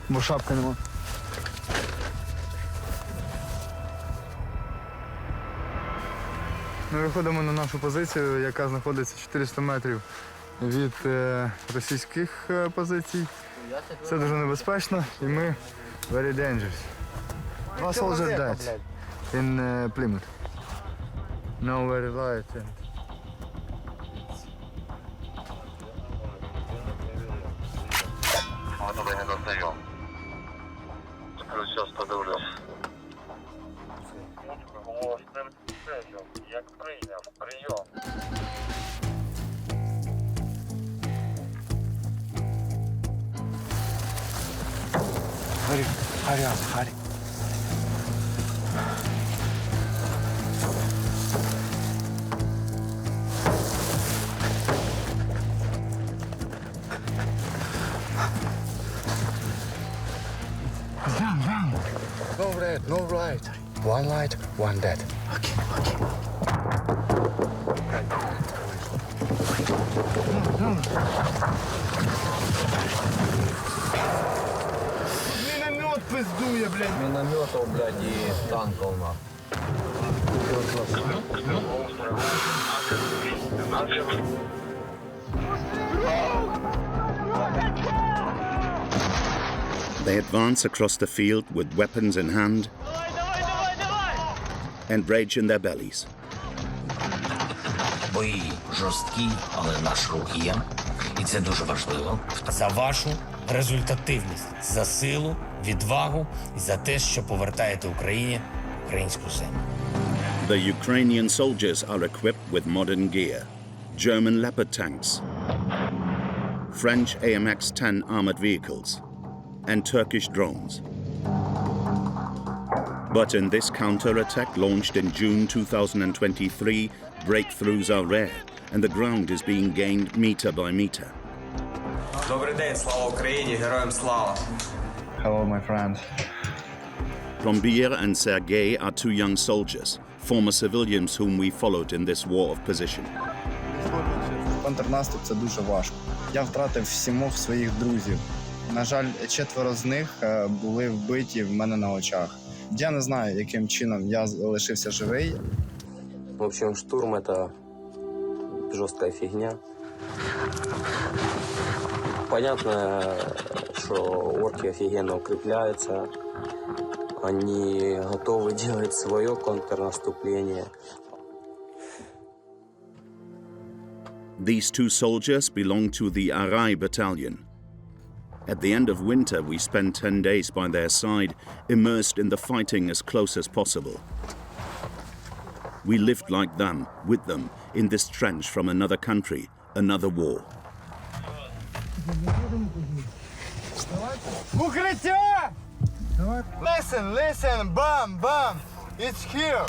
Бо шапки нема. Ми виходимо на нашу позицію, яка знаходиться 400 метрів від російських позицій. Це дуже небезпечно і ми very dangerous. Два soldiers dead in Plymouth. No very light. Зараз подивлюсь. Як прийняв, прийом. Харі. Down. No red, no light. One light, one dead. Okay. No. Міномет пиздує, блядь. Мінометов, блядь, і танков нахуй. They advance across the field with weapons in hand and rage in their bellies. Бої жорсткі, але наш рух є. І це дуже важливо. За вашу результативність, за силу, відвагу і за те, що повертаєте Україні українську землю. The Ukrainian soldiers are equipped with modern gear, German Leopard tanks, French AMX-10 armored vehicles, and Turkish drones. But in this counter-attack launched in June 2023, breakthroughs are rare, and the ground is being gained meter by meter. Добрий день, слава Україні, героям слава! Hello, my friend. Plombyr and Sergei are two young soldiers, former civilians whom we followed in this war of position. Контрнаступ – це дуже важко. Я втратив 7 своїх друзів. На жаль, 4 з них були вбиті в мене на очах. Я не знаю, яким чином я лишився живий. В общем, штурм — это жесткая фигня. Понятно, что орки офигенно укрепляются. Они готовы делать свое контрнаступление. These two soldiers belong to the Arey battalion. At the end of winter, we spent 10 days by their side, immersed in the fighting as close as possible. We lived like them, with them, in this trench from another country, another war. Укриття! Listen, bam, it's here.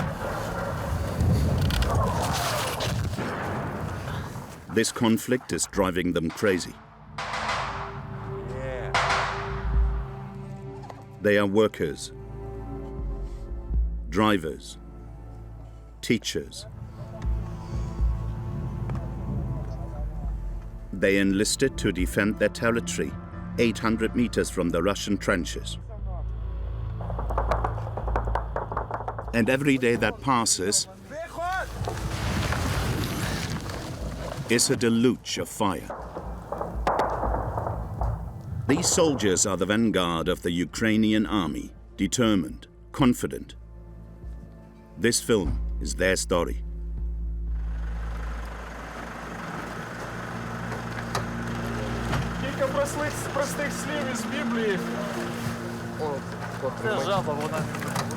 This conflict is driving them crazy. They are workers, drivers, teachers. They enlisted to defend their territory, 800 meters from the Russian trenches. And every day that passes is a deluge of fire. These soldiers are the vanguard of the Ukrainian army, determined, confident. This film is their story. Кілька простих слів із Біблії. Це жаба, вона.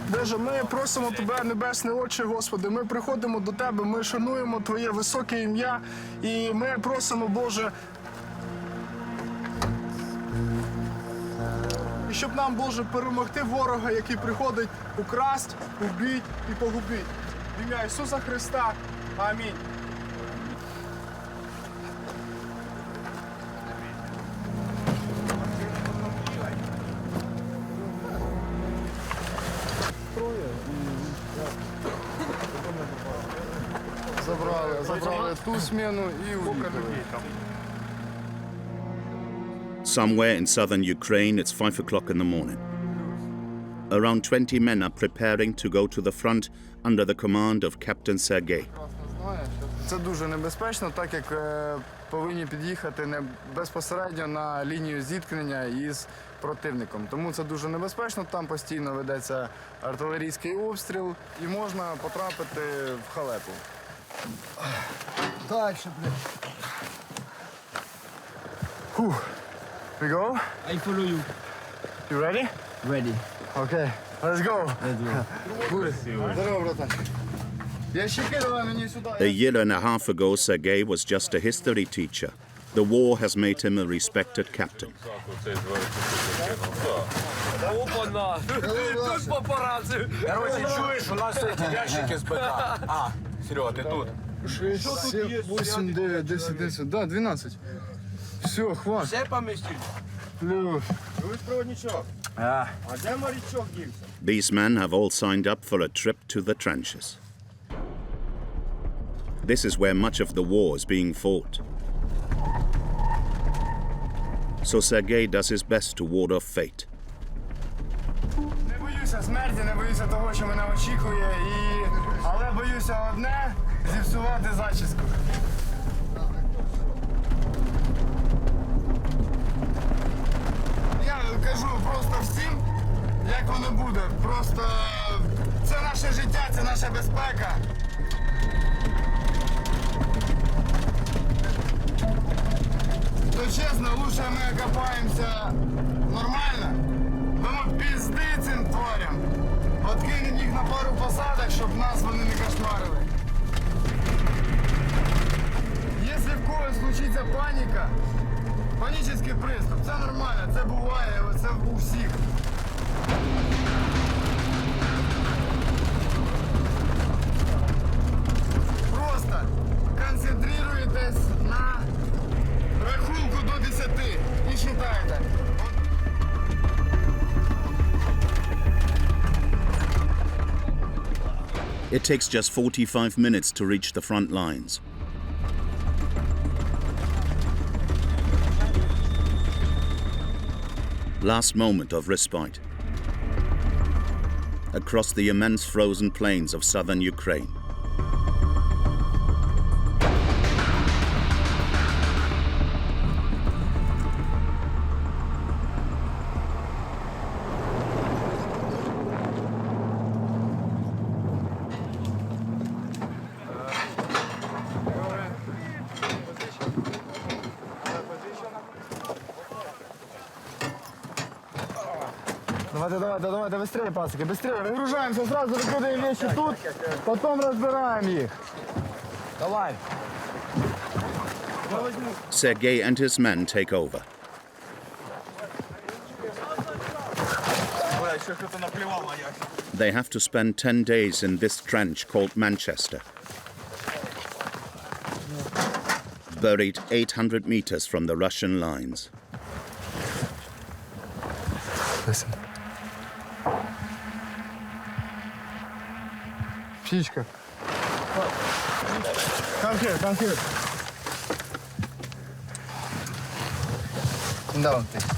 Боже, ми просимо Тебе, Небесний Отче, Господи, ми приходимо до Тебе, ми шануємо Твоє високе ім'я, і ми просимо, Боже, і щоб нам, Боже, перемогти ворога, який приходить украсть, убить і погубить. В ім'я Ісуса Христа. Амінь. забрали ту зміну і уїхали. Somewhere in southern Ukraine, it's 5 o'clock in the morning. Around 20 men are preparing to go to the front under the command of Captain Sergei. Це дуже небезпечно, так як повинні під'їхати не безпосередньо на лінію зіткнення із противником. Тому це дуже небезпечно, там постійно ведеться артилерійський обстріл і можна потрапити в халепу. Дальше, блядь. We go? I follow you. You ready? Ready. Okay, let's go. Let's go. Здорово, братан. Ящики давай мені сюди. A year and a half ago, Sergei was just a history teacher. The war has made him a respected captain. Опа-на! Тут папараці! Короче, чуєш, у нас ці ящики з БК. А, Серега, ти тут. 6, 7, 8, 9, 10, 10. Да, 12. Все, хват. Все помістили? Плюс. А де морячок дівся? These men have all signed up for a trip to the trenches. This is where much of the war is being fought. So Sergei does his best to ward off fate. Не боюся смерті, не боюся того, що мене очікує, але боюся одне – зіпсувати зачіску. Я кажу просто всім, як воно буде. Просто це наше життя, це наша безпека. То чесно, лучше ми окопаємося нормально. Дамо пізди цим тварям. Откинемо їх на пару посадок, щоб нас вони не кошмарили. Якщо в когось случиться паніка, панічний приступ, це нормально, це буває, це у всіх. Просто концентруєтесь на рахунку до 10 і считайте. It takes just 45 minutes to reach the front lines. Last moment of respite. Across the immense frozen plains of southern Ukraine. Давайте, быстрее, пацаны, быстрее. Выгружаемся сразу, выкладываем вещи тут, потом разбираем их. Давай. Sergei and his men take over. They have to spend 10 days in this trench called Manchester. Buried 800 meters from the Russian lines. Listen. Птичка. Come here.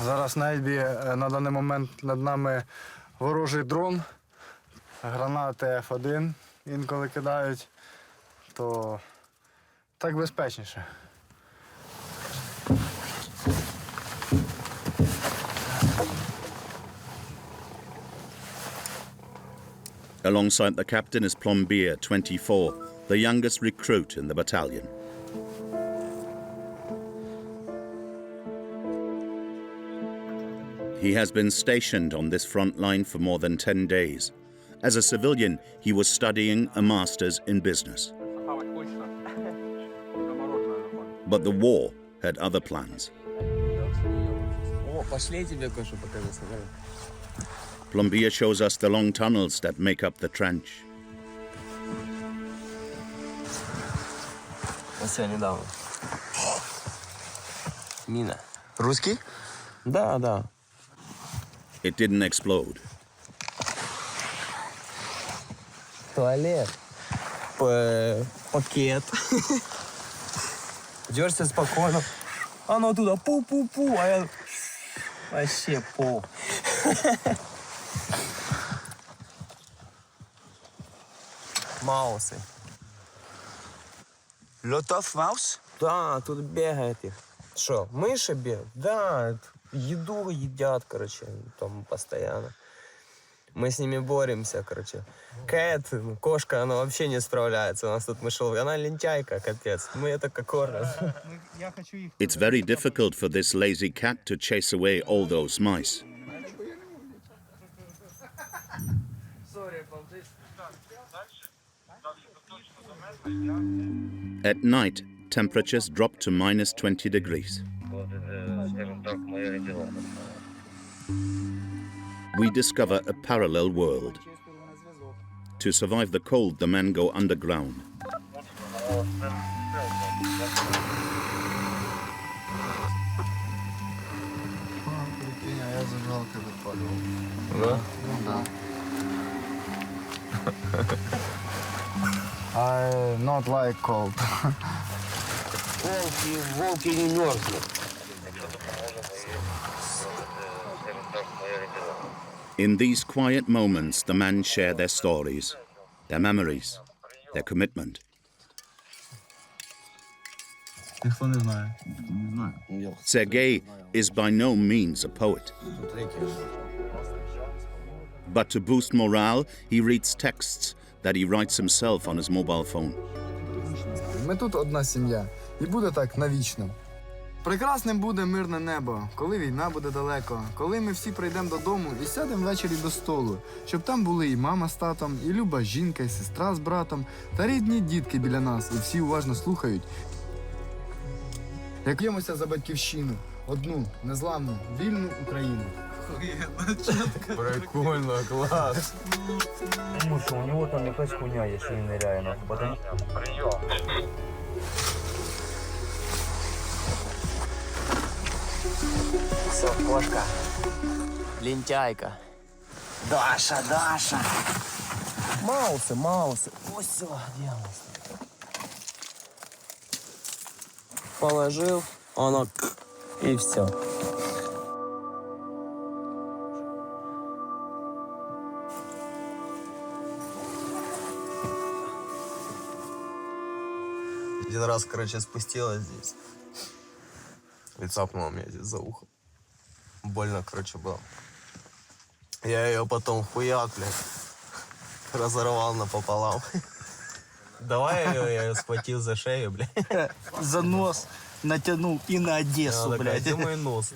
Зараз на Ельбі на даний момент над нами ворожий дрон, гранати F1 інколи кидають, то так безпечніше. Alongside the captain is Plombyr, 24, the youngest recruit in the battalion. He has been stationed on this front line for more than 10 days. As a civilian, he was studying a master's in business. But the war had other plans. Plombyr shows us the long tunnels that make up the trench. Ось недавно. Міна. Русський? Да. It didn't explode. Туалет. пакет. Дёрся спокойно. Оно туда пу-пу-пу, а я вообще пол. Маусы. Льотов маус? Да, тут бегает их. Что, мыши бегают? Да, еду едят, короче, там постоянно. Мы с ними боремся, короче. Кэт, кошка, она вообще не справляется. У нас тут мышеловка. Она лентяйка, капец. Мы это как кормим. It's very difficult for this lazy cat to chase away all those mice. At night, temperatures drop to minus 20 degrees. We discover a parallel world. To survive the cold, the men go underground. Я зажигалки відпалював. Да? I not like cold. Волки не мерзнут. In these quiet moments, the men share their stories, their memories, their commitment. Ніхто не знає. Не знаю. Sergei is by no means a poet. But to boost morale, he reads texts that he writes himself on his mobile phone. Ми тут одна сім'я. І буде так навічно. Прекрасним буде мирне небо, коли війна буде далеко, коли ми всі прийдемо додому і сядемо ввечері до столу, щоб там були і мама з татом, і люба жінка, і сестра з братом, та рідні дітки біля нас, і всі уважно слухають. Як б'ємося за батьківщину, одну, незламну, вільну Україну. Прикольно, клас. Тому що у нього там якась хуйня, якщо він ниряє нахуй. Прием. Все, кошка. Лентяйка. Даша, Даша. Маусы, маусы. Ось все, делалось. Положил, оно и все. Один раз, короче, спустилась здесь и цапнула меня здесь за ухо. Больно, короче, было. Я ее потом хуяк, блядь, разорвал напополам. Давай я ее схватил за шею, блядь. За нос натянул и на Одессу, блядь. Где мой нос?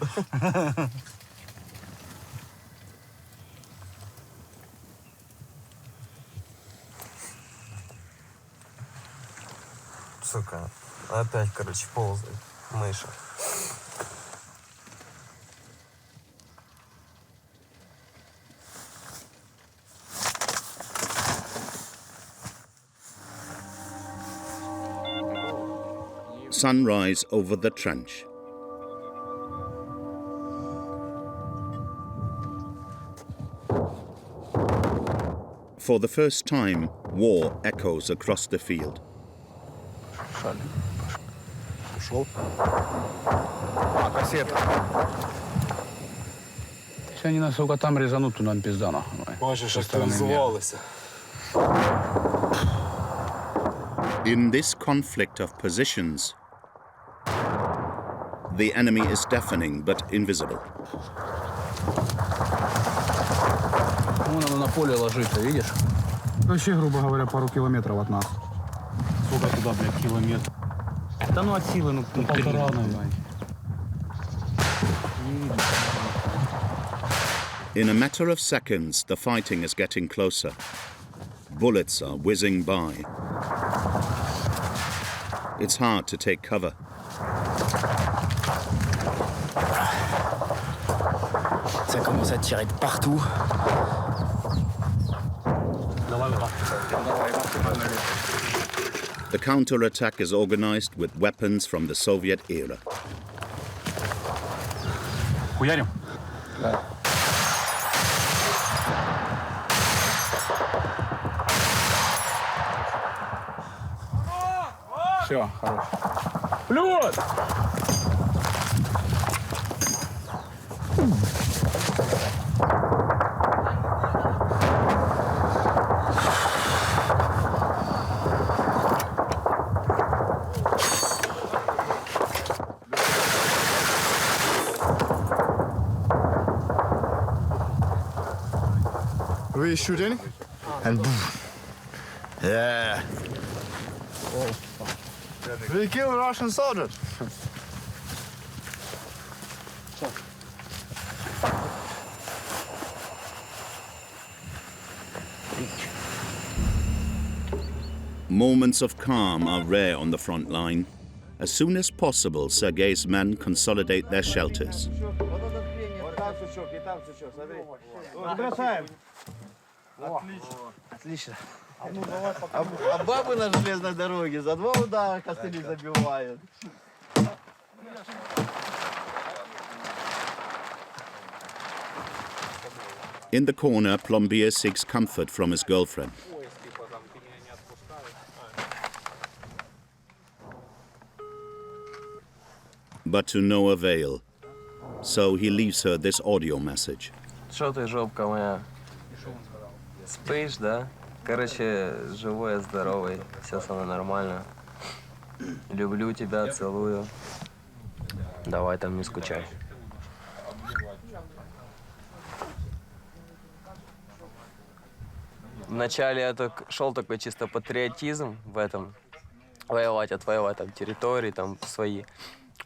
Сука, опять, короче, ползает мыша. Sunrise over the trench. For the first time, war echoes across the field. Ушел. А, кассета. Если они нас, сука, там резанут, то нам пизда, нахуй. Бачиш, як звалися. In this conflict of positions, the enemy is deafening but invisible. Вон оно на поле ложится, видишь? Вообще, грубо говоря, пару километров от нас. Сколько туда, блядь, километр? Да ну от силы, ну полтора, наверное. In a matter of seconds, the fighting is getting closer. Bullets are whizzing by. It's hard to take cover. Ça commence à tirer de partout. The counter-attack is organized with weapons from the Soviet era. Хуярим? Да. Все, хорош. Плюс! We shooting and boom. Yeah. We kill Russian soldiers. Moments of calm are rare on the front line. As soon as possible, Sergei's men consolidate their shelters. Отлично. А бабы на железной дороге за 2 удара костыли забивают. In the corner, Plombyr seeks comfort from his girlfriend. But to no avail. So he leaves her this audio message. Что ты, жопка моя? Спишь, да? Короче, живой, здоровый, все со мной нормально. Люблю тебя, целую. Давай там не скучай. Вначале я шел такой чисто патриотизм в этом. Воевать, отвоевать там территории, там свои.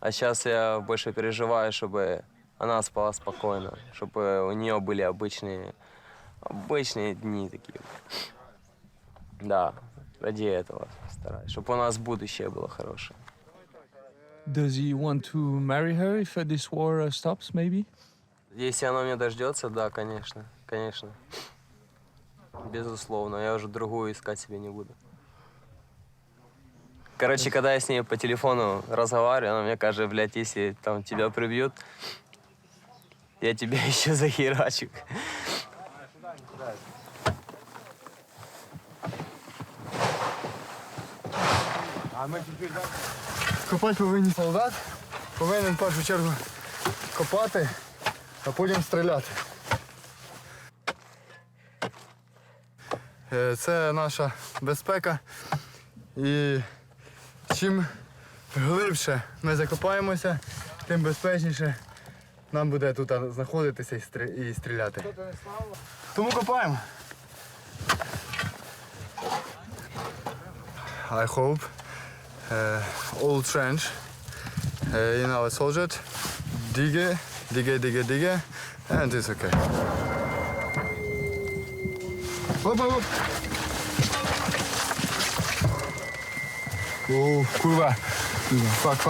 А сейчас я больше переживаю, чтобы она спала спокойно, чтобы у нее были обычные дни такие. Да, ради этого стараюсь, чтобы у нас будущее было хорошее. Does he want to marry her if this war stops, maybe? Если она меня дождется, да, конечно, конечно. Безусловно, я уже другую искать себе не буду. Короче, когда я с ней по телефону разговариваю, она мне кажется, блядь, если там тебя прибьют, я тебя еще захерачу. Копати повинні солдат, повинен в першу чергу копати, а потім стріляти. Це наша безпека. І чим глибше ми закопаємося, тим безпечніше нам буде тут знаходитися і стріляти. Тому копаємо. I hope all trench in our soldier dig, and it's okay. Hop, hop. Oh, kurwa. Fuck.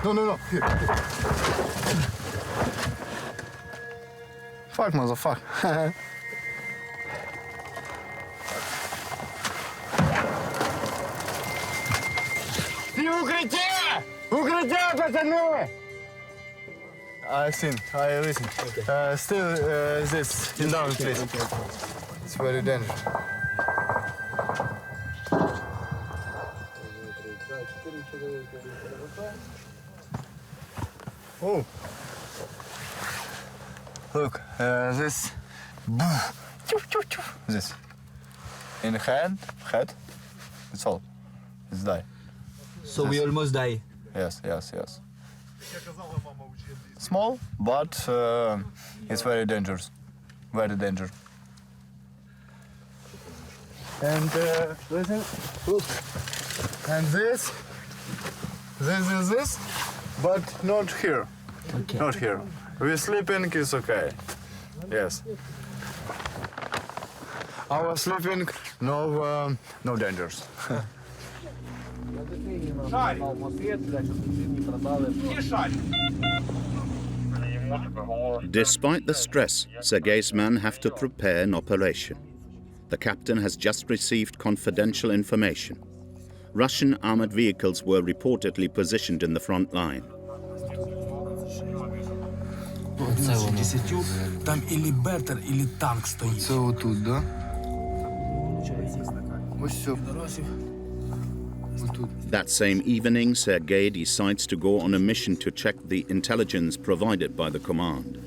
No. Here. Fuck, motherfucker. Ти укриття! Укриття, пацани! I listen. Still this in down, please. It's very dangerous. Oh. Look, this. This. In the head. It's all. It's die. So we almost die. Yes. Small, but it's very dangerous. Very dangerous. And listen, look. And this, but not here. Okay. Not here. We're sleeping, it's okay. Yes. Our sleeping, no dangers. Despite the stress, Sergei's men have to prepare an operation. The captain has just received confidential information. Russian armored vehicles were reportedly positioned in the front line. Там ілі бертер, ілі танк стоїть. Це отут, да? Ось все. That same evening, Sergei decides to go on a mission to check the intelligence provided by the command.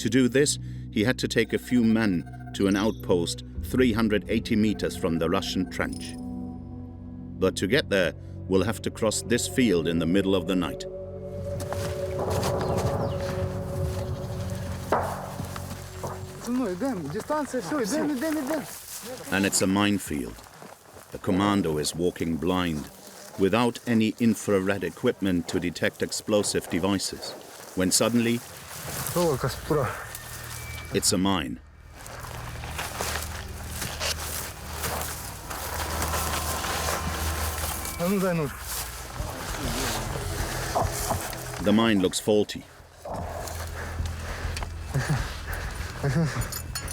To do this, he had to take a few men to an outpost 380 meters from the Russian trench. But to get there, we'll have to cross this field in the middle of the night. And it's a minefield. The commando is walking blind, without any infrared equipment to detect explosive devices, when suddenly, it's a mine. The mine looks faulty.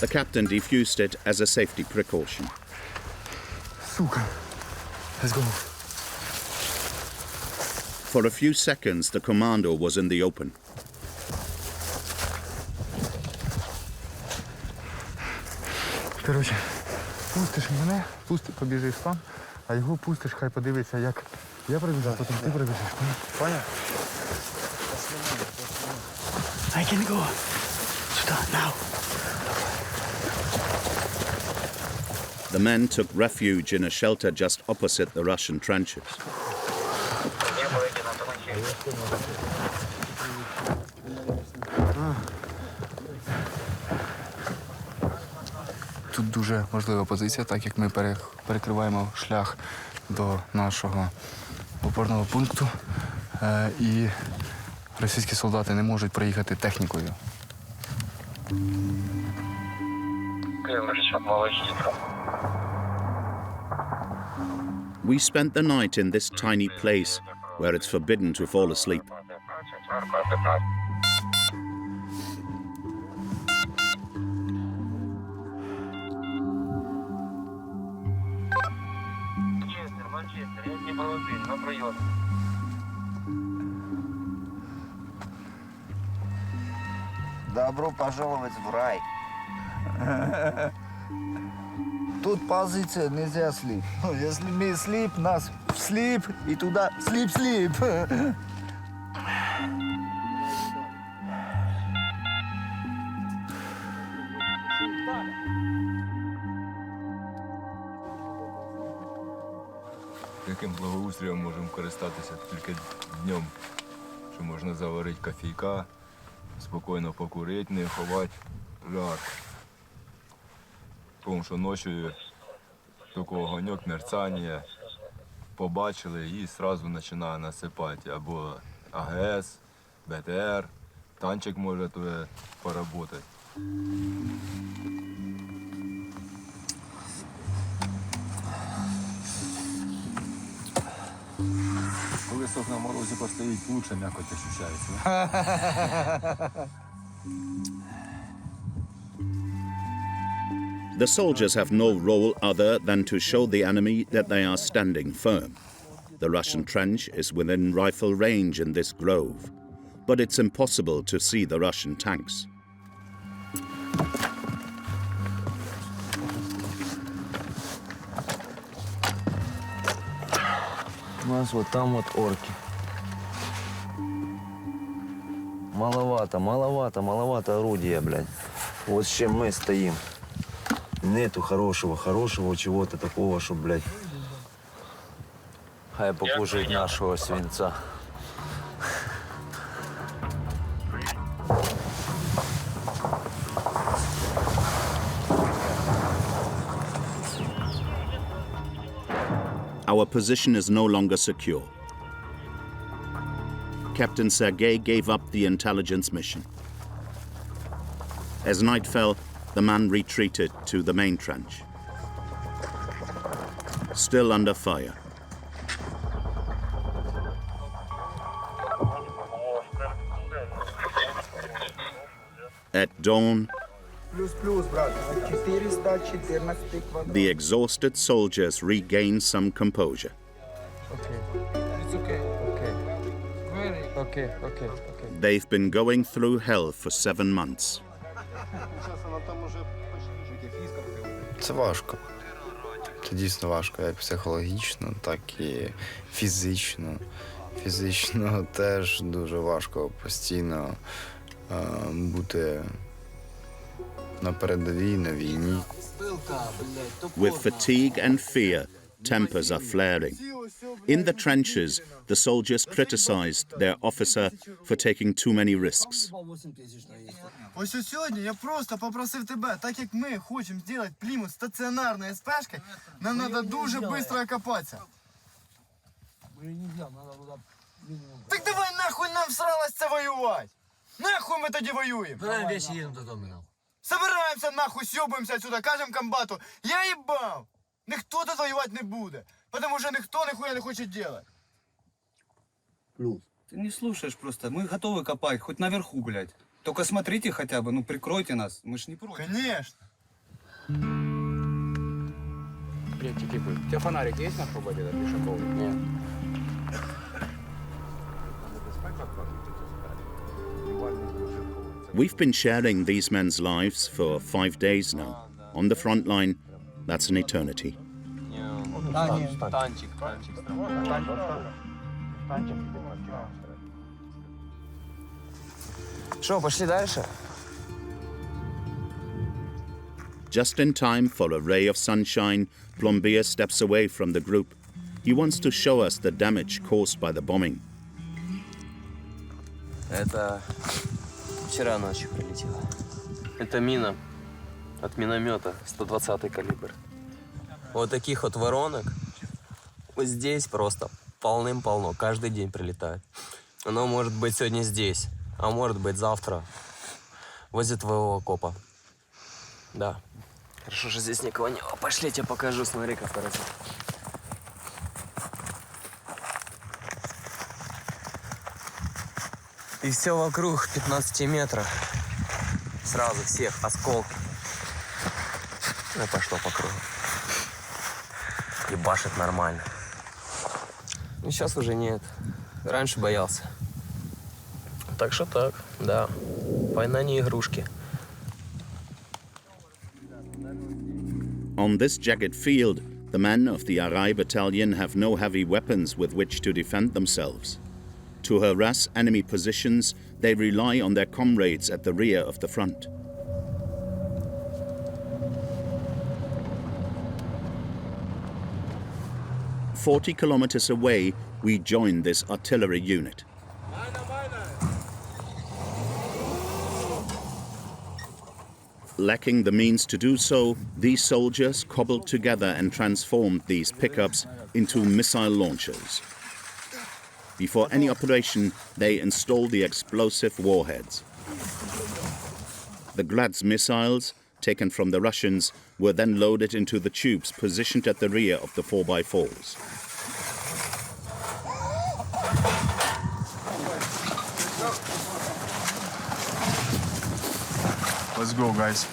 The captain defused it as a safety precaution. Let's go. For a few seconds, the commando was in the open. Коротше, пустиш мене, побіжиш сам, а його пустиш, хай подивиться, як я пробіжав, потім ти пробіжиш. Поняв? I can go. Сюди, now. The men took refuge in a shelter just opposite the Russian trenches. Тут дуже важлива позиція, так як ми перекриваємо шлях до нашого опорного пункту, і російські солдати не можуть проїхати технікою. We spent the night in this tiny place where it's forbidden to fall asleep. Добро пожаловать в рай. Тут позиция нельзя слип. Если мы слип, нас слип и туда слип-слип. Таким благоустроєм можемо користатися тільки днем, що можна заварити кофійка, спокійно покурити, не ховати жар. Тому що ночі такий огоньок, мерцання, побачили і одразу починає насипати. Або АГС, БТР, танчик може туди поработати. Коли сок на морозі постоїть, лучше м'якоть ощущається. The soldiers have no role other than to show the enemy that they are standing firm. The Russian trench is within rifle range in this grove, but it's impossible to see the Russian tanks. У нас вот там вот орки. Маловато орудия, блядь. Вот с чем мы стоим. Нету хорошего чего-то такого, что, блядь, хай покушает нашего свинца. Our position is no longer secure. Captain Sergei gave up the intelligence mission. As night fell, the man retreated to the main trench. Still under fire. At dawn, The exhausted soldiers regain some composure. They've been going through hell for 7 months. Це важко. Це дійсно важко, як психологічно, так і фізично. Фізично теж дуже важко постійно бути на передовій, на війні. With fatigue and fear, tempers are flaring. In the trenches, the soldiers criticized their officer for taking too many risks. Ось сьогодні я просто попросив тебе, так як ми хочемо зробити Плімут стаціонарною СПшкою, нам треба дуже швидко окопатися. Так давай нахуй нам всралось це воювати! Нахуй ми тоді воюємо! Беремо вещи, їдемо додому. Собираємося нахуй, сьобуємося отсюда, кажемо комбату, я їбав! Ніхто тут воювати не буде, тому що ніхто ніхуя не хоче робити. Ты не слушаешь просто. Мы готовы копать, хоть наверху, блядь. Только смотрите хотя бы, ну прикройте нас. Мы ж не против. Конечно. Блядь, типа, у тебя фонарик есть на прободе, да, пешеходный? Нет. We've been sharing these men's lives for 5 days now. On the front line, that's an eternity. Что, пошли дальше? Just in time for a ray of sunshine, Plombyr steps away from the group. He wants to show us the damage caused by the bombing. Это вчера ночью прилетело. Это мина от миномета 120-й калибр. Вот таких вот воронок вот здесь просто полным-полно. Каждый день прилетает. Оно может быть сегодня здесь, а может быть завтра возле твоего окопа. Да. Хорошо, что здесь никого не... О, пошли, я тебе покажу. Смотри-ка, второй. И все вокруг 15 метров. Сразу всех осколки. Ну, пошло по кругу. И башит нормально. Ну, сейчас уже нет. Раньше боялся. Так что так, да. Война не игрушки. On this jagged field, the men of the Arey battalion have no heavy weapons with which to defend themselves. To harass enemy positions, they rely on their comrades at the rear of the front. "40 kilometers away, we join this artillery unit. Lacking the means to do so, these soldiers cobbled together and transformed these pickups into missile launchers. Before any operation, they installed the explosive warheads. The Glad's missiles, taken from the Russians, were then loaded into the tubes positioned at the rear of the 4x4s. Let's go, guys.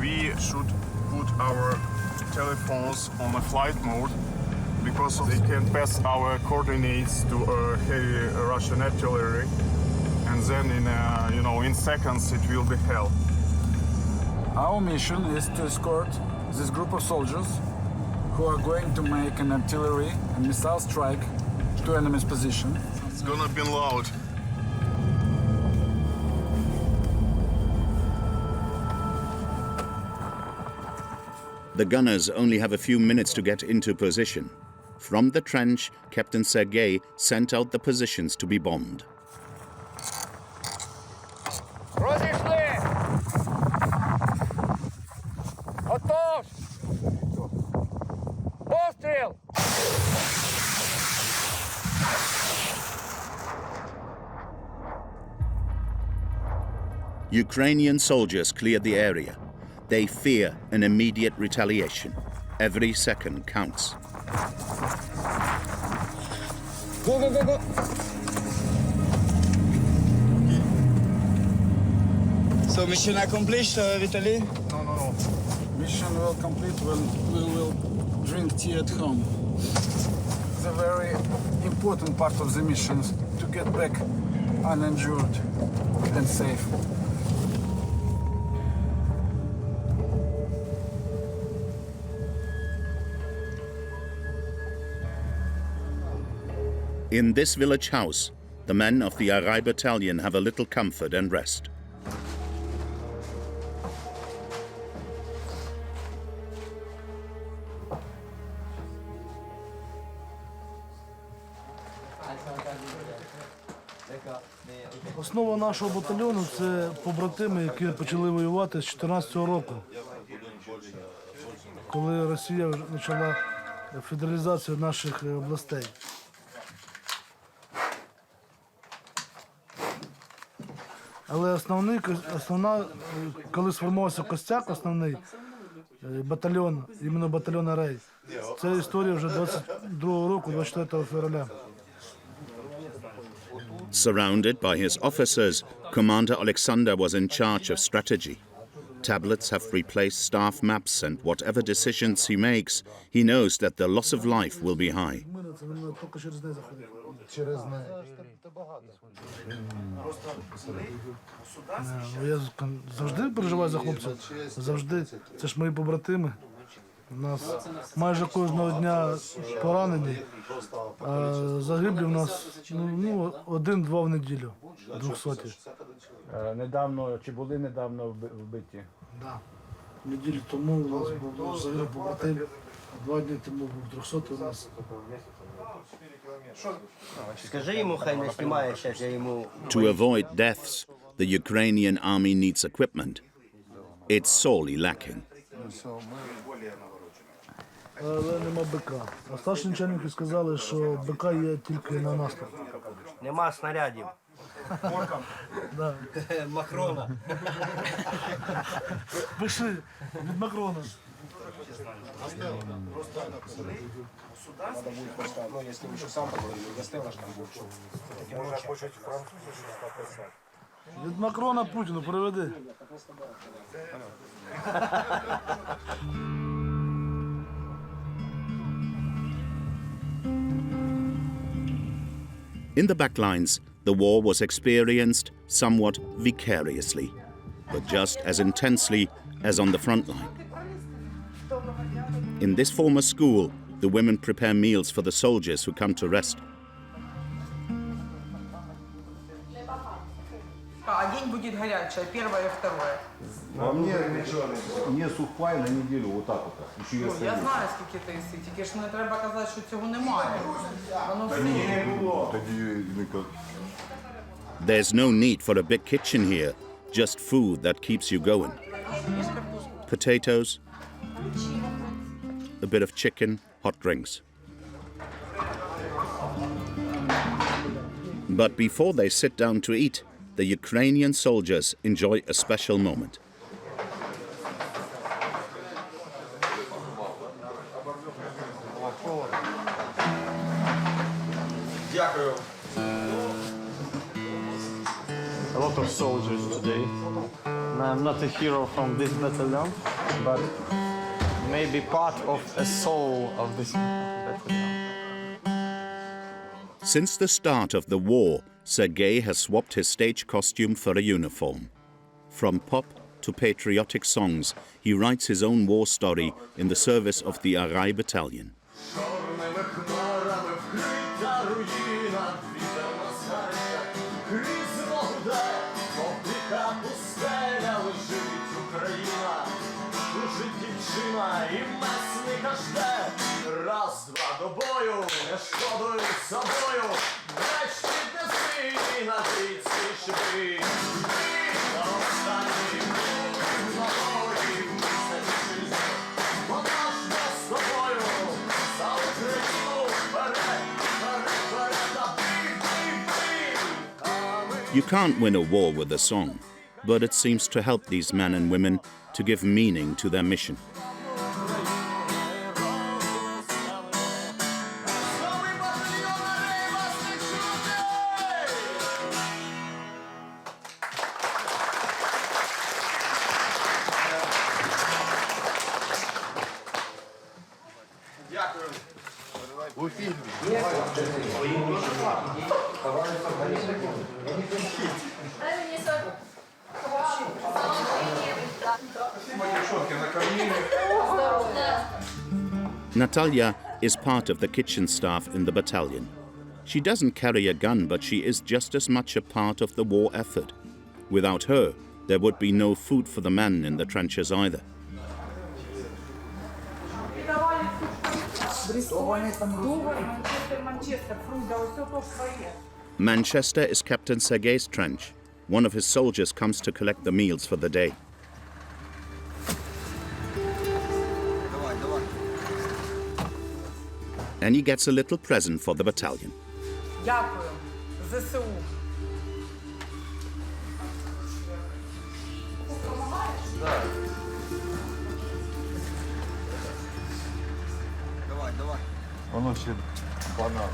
We should put our telephones on a flight mode because they can pass our coordinates to heavy Russian artillery, and then in seconds it will be hell. Our mission is to escort this group of soldiers who are going to make an artillery and missile strike to enemy's position. It's gonna be loud. The gunners only have a few minutes to get into position. From the trench, Captain Sergei sent out the positions to be bombed. Розійшли! Готов! Постріл! Ukrainian soldiers cleared the area. They fear an immediate retaliation. Every second counts. Go, go, go, go. So mission accomplished, Vitaly? No. Mission will complete when we will drink tea at home. The very important part of the mission is to get back uninjured and safe. In this village house, the men of the Arey battalion have a little comfort and rest. Основа нашого батальйону – це побратими, які почали воювати з 2014 року, коли Росія почала федералізацію наших областей. Але коли сформувався костяк, основний батальйон, іменно батальйон Арей, це історія вже 22 року, 24 февраля. Surrounded by his officers, Commander Alexander was in charge of strategy. Tablets have replaced staff maps, and whatever decisions he makes, he knows that the loss of life will be high. Я завжди переживаю за хлопців, завжди. Це ж мої побратими. У нас майже кожного дня поранені, а загиблі у нас один-два в неділю, 200. Недавно, чи були недавно вбиті? Так. Неділю тому у нас був загиб побратим, 2 дні тому був 300 у нас. Скажи йому, хай не знімає, зараз я йому... To avoid deaths, the Ukrainian army needs equipment. It's sorely lacking. Але нема БК. А старші начальники сказали, що БК є тільки на наступ. Нема снарядів. Да. Макрона. Пиши, від Макрона. Від Макрона Путіну переведи. In the backlines, the war was experienced somewhat vicariously, but just as intensely as on the front line. In this former school, the women prepare meals for the soldiers who come to rest. А день будет горячий, первое и второе. А мне не сухпай на неделю, вот так вот. Еще Ну, я знаю, скільки ти їси, тільки ж не треба казати, що цього немає. Воно все є. There's no need for a big kitchen here, just food that keeps you going. Potatoes, a bit of chicken, hot drinks. But before they sit down to eat, the Ukrainian soldiers enjoy a special moment. A lot of soldiers today. I'm not a hero from this battalion, but maybe part of a soul of this battalion. Since the start of the war, Sergei has swapped his stage costume for a uniform. From pop to patriotic songs, he writes his own war story in the service of the Arey battalion. Раз, два до бою, не шкодуй собою, врешті неси на трійці шиби. Та останній був на бої, місяці, вона ж не з тобою, за Україну вперед, вперед, вперед, та бий. You can't win a war with a song, but it seems to help these men and women to give meaning to their mission. Natalia is part of the kitchen staff in the battalion. She doesn't carry a gun, but she is just as much a part of the war effort. Without her, there would be no food for the men in the trenches either. Manchester is Captain Sergei's trench. One of his soldiers comes to collect the meals for the day. And he gets a little present for the battalion. Дякую. ЗСУ. Воно ще банан.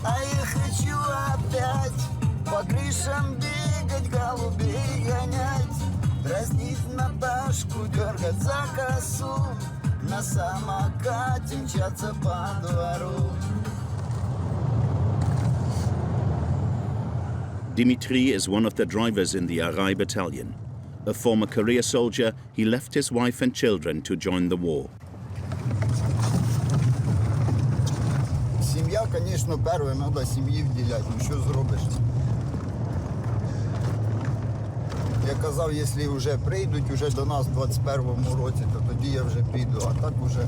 А я хочу опять по крышам бегать, голубей гонять, дразнить Наташку, дергать за косу, на самокате мчаться по двору. Dimitri is one of the drivers in the Arey battalion. A former career soldier, he left his wife and children to join the war. Сім'я, звісно, перше, треба сім'ї вділяти, ну що зробиш? Я казав, якщо вже прийдуть вже до нас в 21-му році, то тоді я вже піду, а так вже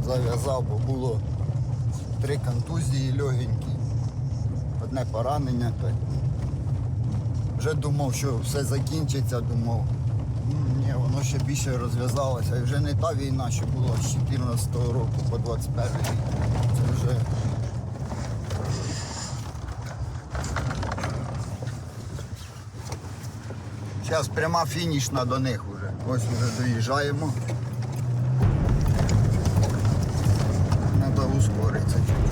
зав'язав, бо було 3 контузії легенькі, одне поранення. Вже думав, що все закінчиться, думав. Ні, воно ще більше розв'язалося. І вже не та війна, що була з 14-го року по 21-й рік. Це вже... Зараз пряма фінішна до них вже. Ось вже доїжджаємо. Треба ускоритися чуть-чуть.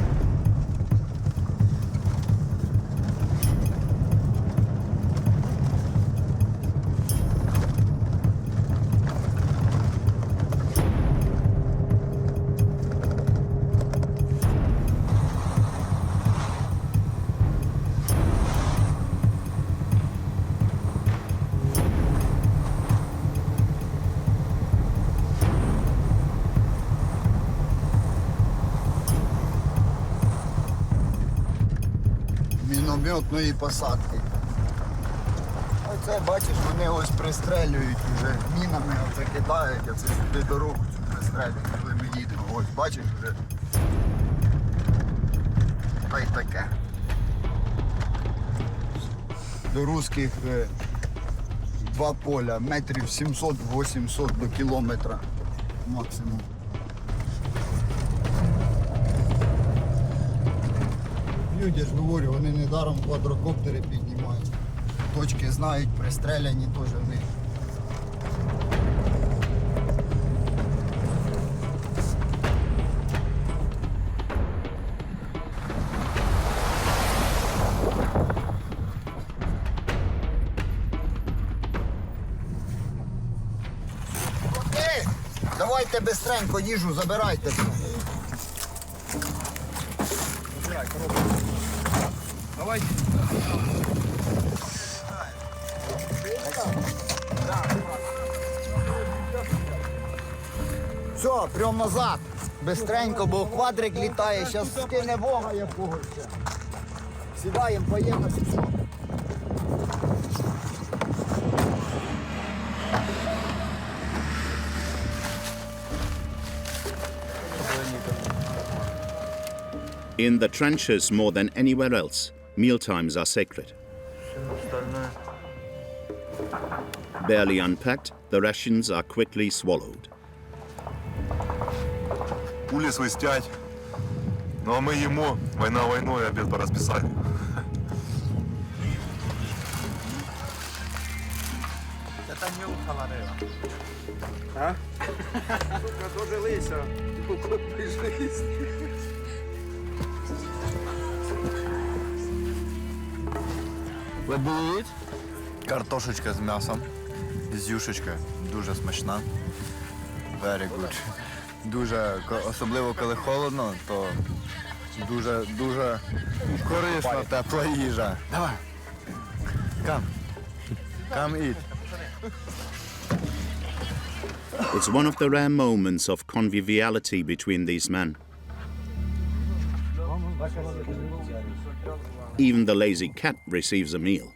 Мінометної посадки. Оце, бачиш, вони ось пристрелюють вже мінами, оце кидають, оце сюди дорогу цю пристрелюють, коли ми їдемо. Ось, бачиш вже. Та й таке. До русських 2 поля, метрів 700-800 до кілометра максимум. Люди ж говорю, вони недаром квадрокоптери піднімають. Точки знають, пристреляні теж в них. Окей, давайте бистренько їжу забирайте. Давайте. Все, прямо назад. Бистренько, бо квадрик літає, зараз скине Бога якогось. Сідаємо, поїхали. In the trenches, more than anywhere else, mealtimes are sacred. Barely unpacked, the rations are quickly swallowed. Пулі свистять. Ну а ми їмо. Війна війною, обід по розписанню. А? Сука, дожилися. Прижились. Картошечка з м'ясом, з юшечкою. Дуже смачна. Very good. Дуже, особливо коли холодно, то дуже корисна тепла їжа. Давай. Come eat. It's one of the rare moments of conviviality between these men. Even the lazy cat receives a meal.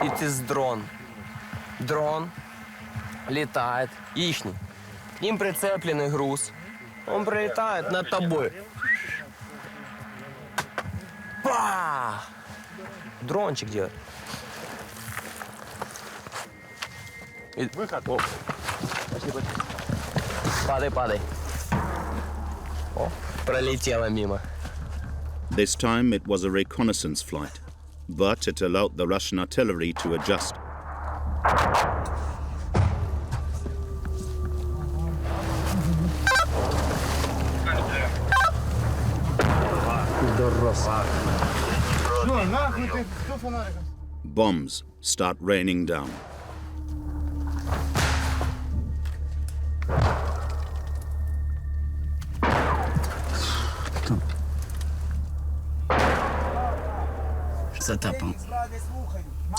It is drone. Дрон летает. Ихний. Им прицепленный груз. Он прилетает над тобой. Па! Дрончик делает. Выход. О. Падай. О, пролетела мимо. This time it was a reconnaissance flight, but it allowed the Russian artillery to adjust. Bombs start raining down. Ça tape. Hein.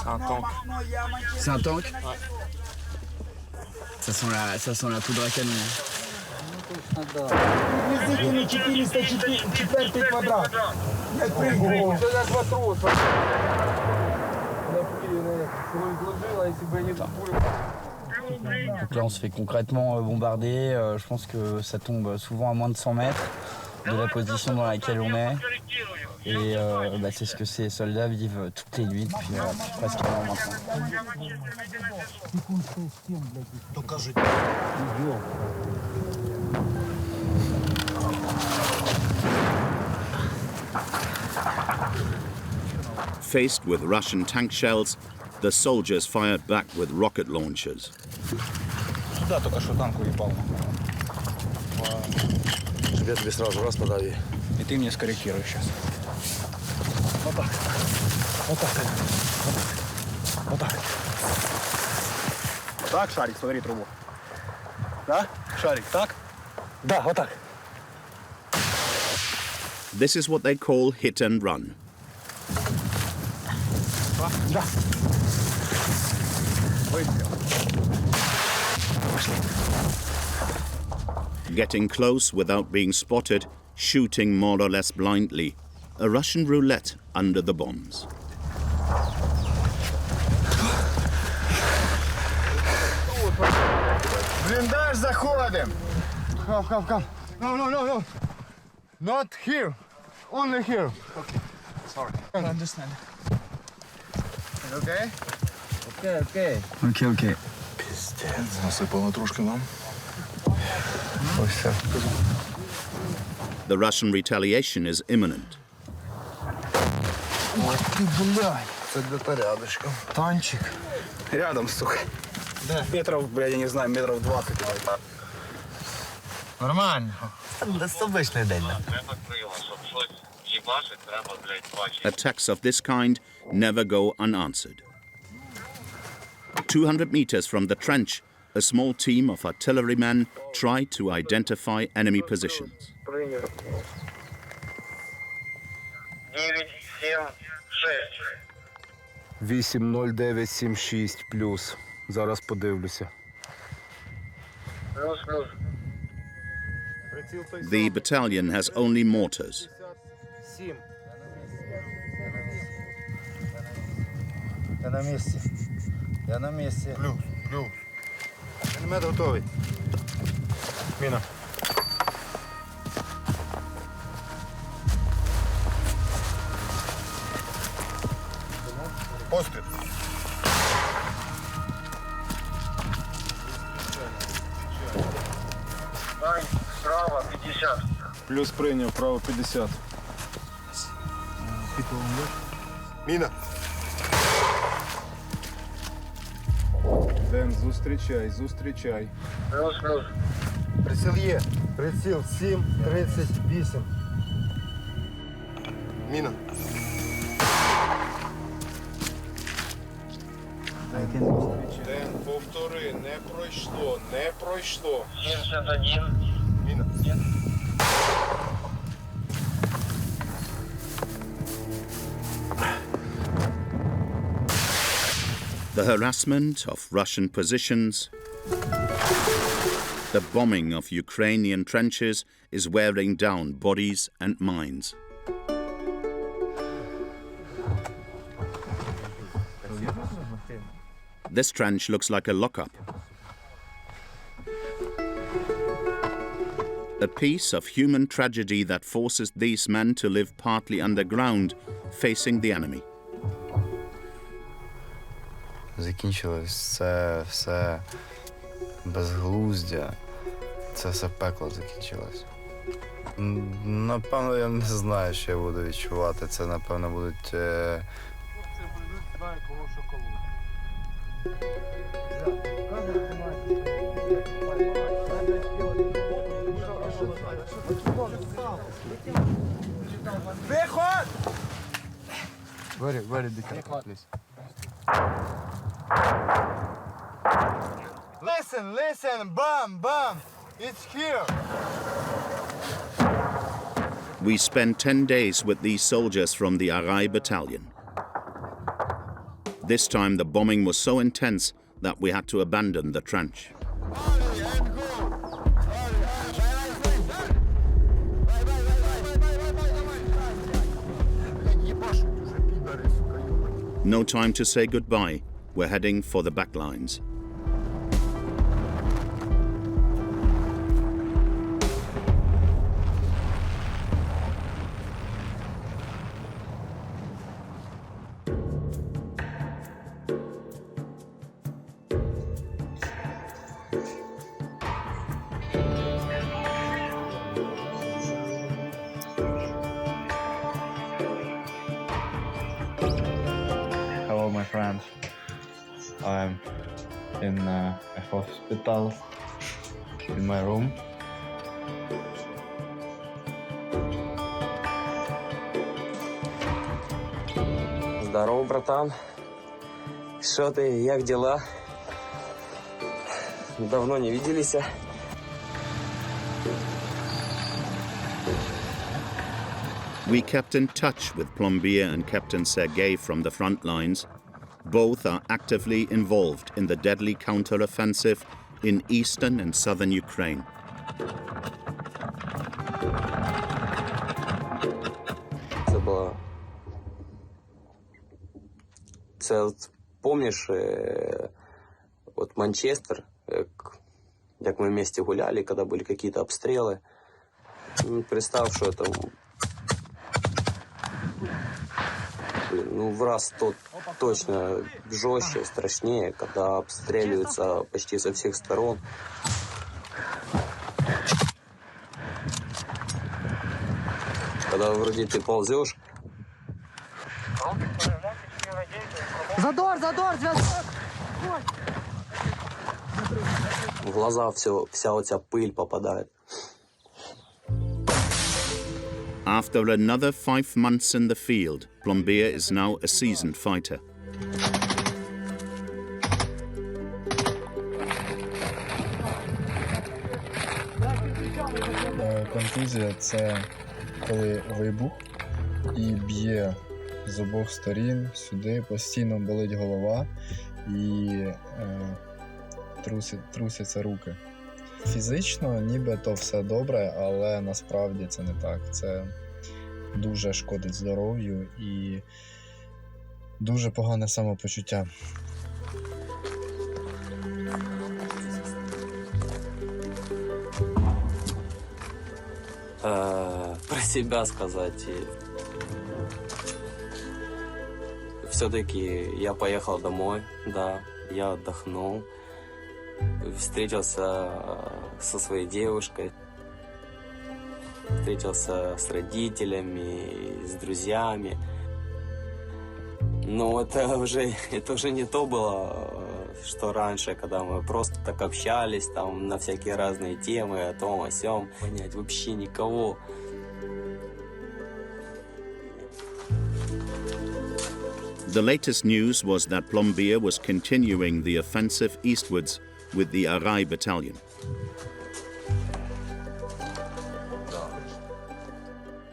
Un tank. C'est un tank? Ça sent la poudre à canon. Приблизительно 404 квадрат. Я прыгаю. Что за два троса? Donc là, on se fait concrètement bombarder. Je pense que ça tombe souvent à moins de 100 mètres de la position dans laquelle on est. Et c'est ce que ces soldats vivent toutes les nuits depuis presque un an maintenant. Faced with Russian tank shells, the soldiers fired back with rocket launchers. Сюда только что танк уебал. Чтобы я тебе сразу раз подави. И ты мне скорректируешь сейчас. Вот так. Вот так. Вот так. Так, шарик, смотри трубу. Да? Шарик, так? Да, вот так. This is what they call hit and run. Да. Getting close without being spotted, shooting more or less blindly. A Russian roulette under the bombs. Бліндаж заходим. Come. No. Not here. Only here. Okay. Sorry. I understand. Okay? Okay. Окей. Пиздец. Насипало трошки нам. The Russian retaliation is imminent. Ой, ти, блядь. Це де-то рядышком. Танчик. Рядом, сука. Да. Метров, блядь, я не знаю, метров 20. Нормально. Це обичний день. Attacks of this kind never go unanswered. 200 meters from the trench, a small team of artillerymen try to identify enemy positions. 80976 плюс. Зараз подивлюся. The battalion has only mortars. Я на місці. Плюс. Міномет готовий. Міна. Постріл. Справа 50. Плюс прийняв, право 50. Міна. Ден, зустрічай. Плюс. Приціл є. Приціл 7:38. Міна. Ден, повтори, не пройшло. 71. Міна. The harassment of Russian positions, the bombing of Ukrainian trenches is wearing down bodies and minds. This trench looks like a lockup. A piece of human tragedy that forces these men to live partly underground, facing the enemy. Закінчилось це все безглуздя, це все пекло закінчилось. Напевно, я не знаю, що я буду відчувати. Це, напевно, будуть... Виход! Very be careful, please. Listen, bam, it's here. We spent 10 days with these soldiers from the Arey battalion. This time the bombing was so intense that we had to abandon the trench. No time to say goodbye. We're heading for the back lines. Hello, my friends. I'm in a hospital in my room. Здорово, братан. Что ты, как дела? Давно не виделись. We kept in touch with Plombyr and Captain Sergei from the front lines. Both are actively involved in the deadly counteroffensive in eastern and southern Ukraine. Це було... Це, от, помниш, вот Манчестер, як ми вместе гуляли, когда были какие-то обстрелы. Представь, что это... Ну, в раз тот точно жестче, страшнее, когда обстреливаются почти со всех сторон. Когда вроде ты ползешь. Задор, зв'язок! В глаза вся эта пыль попадает. After another 5 months in the field, Plombyr is now a seasoned fighter. Контузія – це коли вибух і б'є з обох сторін сюди, постійно болить голова і трусяться руки. Фізично нібито все добре, але насправді це не так. Це дуже шкодить здоров'ю і дуже погане самопочуття. Про себя сказать. Все-таки я поехал домой, да, я отдохнул, встретился со своей девушкой. встретился с родителями, с друзьями. Но это уже не то было, что раньше, когда мы просто так общались там на всякие разные темы, о том, о сём. Понять вообще никого. The latest news was that Plombyr was continuing the offensive eastwards with the Arey battalion.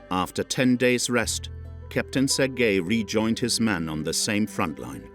After 10 days' rest, Captain Sergei rejoined his men on the same front line.